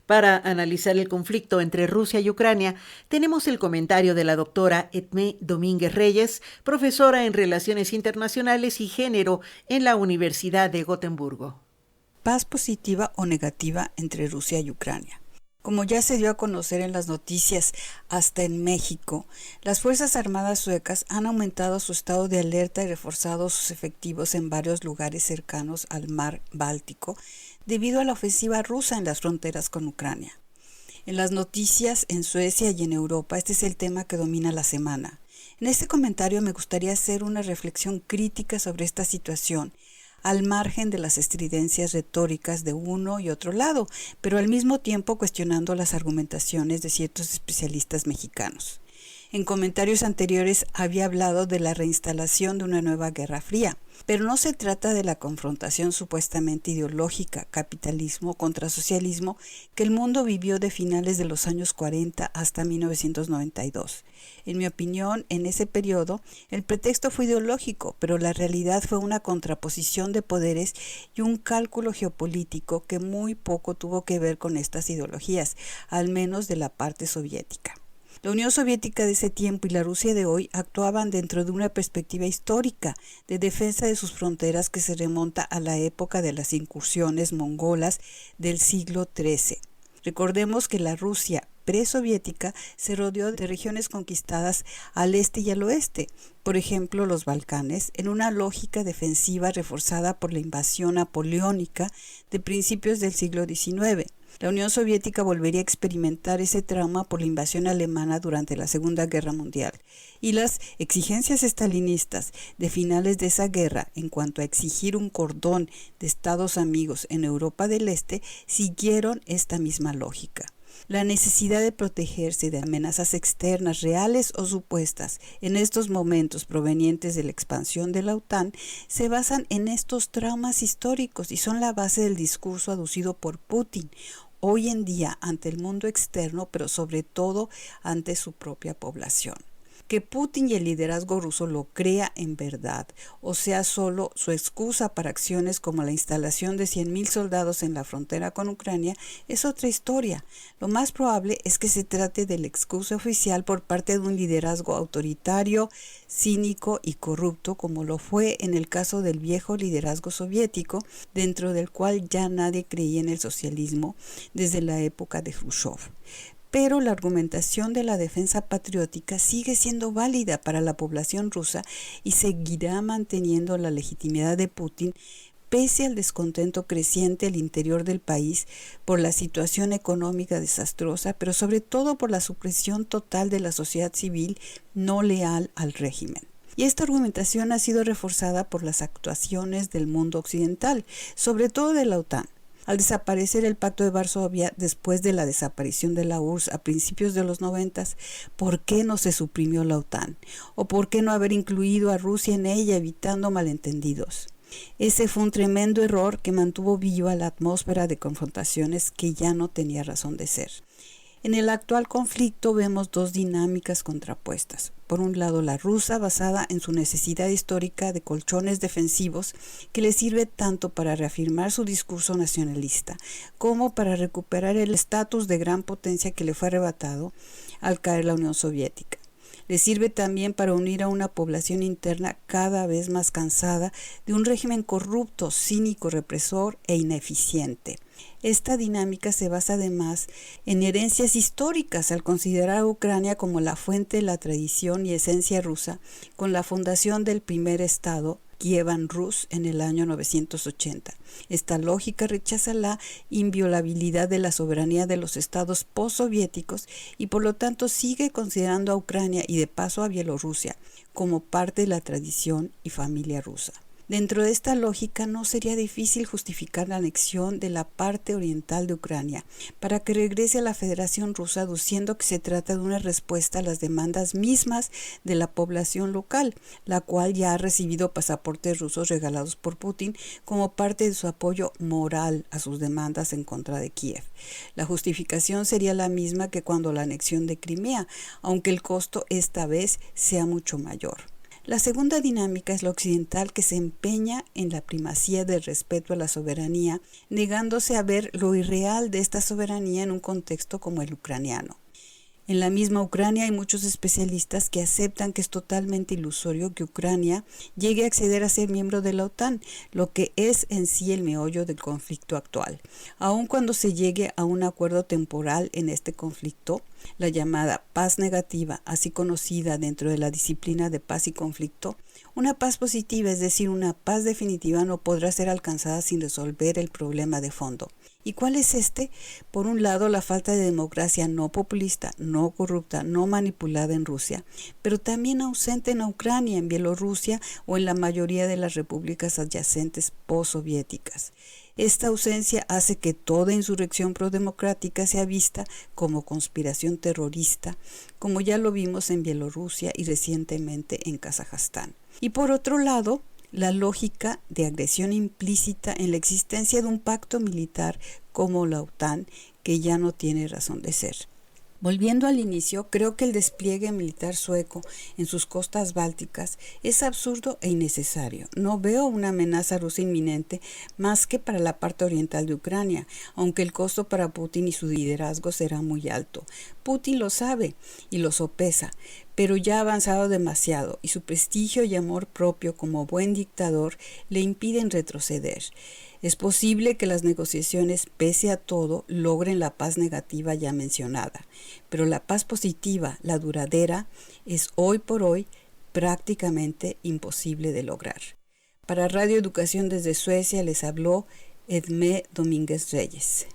Para analizar el conflicto entre Rusia y Ucrania, tenemos el comentario de la doctora Edmé Domínguez Reyes, profesora en Relaciones Internacionales y Género en la Universidad de Gotemburgo. Paz positiva o negativa entre Rusia y Ucrania. Como ya se dio a conocer en las noticias, hasta en México, las Fuerzas Armadas suecas han aumentado su estado de alerta y reforzado sus efectivos en varios lugares cercanos al mar Báltico, debido a la ofensiva rusa en las fronteras con Ucrania. En las noticias en Suecia y en Europa, este es el tema que domina la semana. En este comentario me gustaría hacer una reflexión crítica sobre esta situación, al margen de las estridencias retóricas de uno y otro lado, pero al mismo tiempo cuestionando las argumentaciones de ciertos especialistas mexicanos. En comentarios anteriores había hablado de la reinstalación de una nueva Guerra Fría, pero no se trata de la confrontación supuestamente ideológica, capitalismo contra socialismo, que el mundo vivió de finales de los años 40 hasta 1992. En mi opinión, en ese periodo, el pretexto fue ideológico, pero la realidad fue una contraposición de poderes y un cálculo geopolítico que muy poco tuvo que ver con estas ideologías, al menos de la parte soviética. La Unión Soviética de ese tiempo y la Rusia de hoy actuaban dentro de una perspectiva histórica de defensa de sus fronteras que se remonta a la época de las incursiones mongolas del siglo XIII. Recordemos que la Rusia presoviética se rodeó de regiones conquistadas al este y al oeste, por ejemplo los Balcanes, en una lógica defensiva reforzada por la invasión napoleónica de principios del siglo XIX. La Unión Soviética volvería a experimentar ese trauma por la invasión alemana durante la Segunda Guerra Mundial, y las exigencias estalinistas de finales de esa guerra en cuanto a exigir un cordón de estados amigos en Europa del Este siguieron esta misma lógica. La necesidad de protegerse de amenazas externas, reales o supuestas, en estos momentos provenientes de la expansión de la OTAN, se basan en estos traumas históricos y son la base del discurso aducido por Putin hoy en día ante el mundo externo, pero sobre todo ante su propia población. Que Putin y el liderazgo ruso lo crea en verdad, o sea solo su excusa para acciones como la instalación de 100,000 soldados en la frontera con Ucrania, es otra historia. Lo más probable es que se trate de la excusa oficial por parte de un liderazgo autoritario, cínico y corrupto, como lo fue en el caso del viejo liderazgo soviético, dentro del cual ya nadie creía en el socialismo desde la época de Khrushchev. Pero la argumentación de la defensa patriótica sigue siendo válida para la población rusa y seguirá manteniendo la legitimidad de Putin pese al descontento creciente al interior del país por la situación económica desastrosa, pero sobre todo por la supresión total de la sociedad civil no leal al régimen. Y esta argumentación ha sido reforzada por las actuaciones del mundo occidental, sobre todo de la OTAN. Al desaparecer el Pacto de Varsovia después de la desaparición de la URSS a principios de los 90, ¿por qué no se suprimió la OTAN? ¿O por qué no haber incluido a Rusia en ella, evitando malentendidos? Ese fue un tremendo error que mantuvo viva la atmósfera de confrontaciones que ya no tenía razón de ser. En el actual conflicto vemos dos dinámicas contrapuestas. Por un lado, la rusa, basada en su necesidad histórica de colchones defensivos, que le sirve tanto para reafirmar su discurso nacionalista, como para recuperar el estatus de gran potencia que le fue arrebatado al caer la Unión Soviética. Le sirve también para unir a una población interna cada vez más cansada de un régimen corrupto, cínico, represor e ineficiente. Esta dinámica se basa además en herencias históricas al considerar a Ucrania como la fuente de la tradición y esencia rusa, con la fundación del primer estado, Kievan Rus, en el año 980. Esta lógica rechaza la inviolabilidad de la soberanía de los estados postsoviéticos y por lo tanto sigue considerando a Ucrania y de paso a Bielorrusia como parte de la tradición y familia rusa. Dentro de esta lógica no sería difícil justificar la anexión de la parte oriental de Ucrania para que regrese a la Federación Rusa, aduciendo que se trata de una respuesta a las demandas mismas de la población local, la cual ya ha recibido pasaportes rusos regalados por Putin como parte de su apoyo moral a sus demandas en contra de Kiev. La justificación sería la misma que cuando la anexión de Crimea, aunque el costo esta vez sea mucho mayor. La segunda dinámica es la occidental, que se empeña en la primacía del respeto a la soberanía, negándose a ver lo irreal de esta soberanía en un contexto como el ucraniano. En la misma Ucrania hay muchos especialistas que aceptan que es totalmente ilusorio que Ucrania llegue a acceder a ser miembro de la OTAN, lo que es en sí el meollo del conflicto actual. Aun cuando se llegue a un acuerdo temporal en este conflicto, la llamada paz negativa, así conocida dentro de la disciplina de paz y conflicto, una paz positiva, es decir, una paz definitiva, no podrá ser alcanzada sin resolver el problema de fondo. ¿Y cuál es este? Por un lado, la falta de democracia no populista, no corrupta, no manipulada en Rusia, pero también ausente en Ucrania, en Bielorrusia o en la mayoría de las repúblicas adyacentes postsoviéticas. Esta ausencia hace que toda insurrección prodemocrática sea vista como conspiración terrorista, como ya lo vimos en Bielorrusia y recientemente en Kazajstán. Y por otro lado, la lógica de agresión implícita en la existencia de un pacto militar como la OTAN, que ya no tiene razón de ser. Volviendo al inicio, creo que el despliegue militar sueco en sus costas bálticas es absurdo e innecesario. No veo una amenaza rusa inminente más que para la parte oriental de Ucrania, aunque el costo para Putin y su liderazgo será muy alto. Putin lo sabe y lo sopesa, pero ya ha avanzado demasiado y su prestigio y amor propio como buen dictador le impiden retroceder. Es posible que las negociaciones, pese a todo, logren la paz negativa ya mencionada, pero la paz positiva, la duradera, es hoy por hoy prácticamente imposible de lograr. Para Radio Educación desde Suecia les habló Edmé Domínguez Reyes.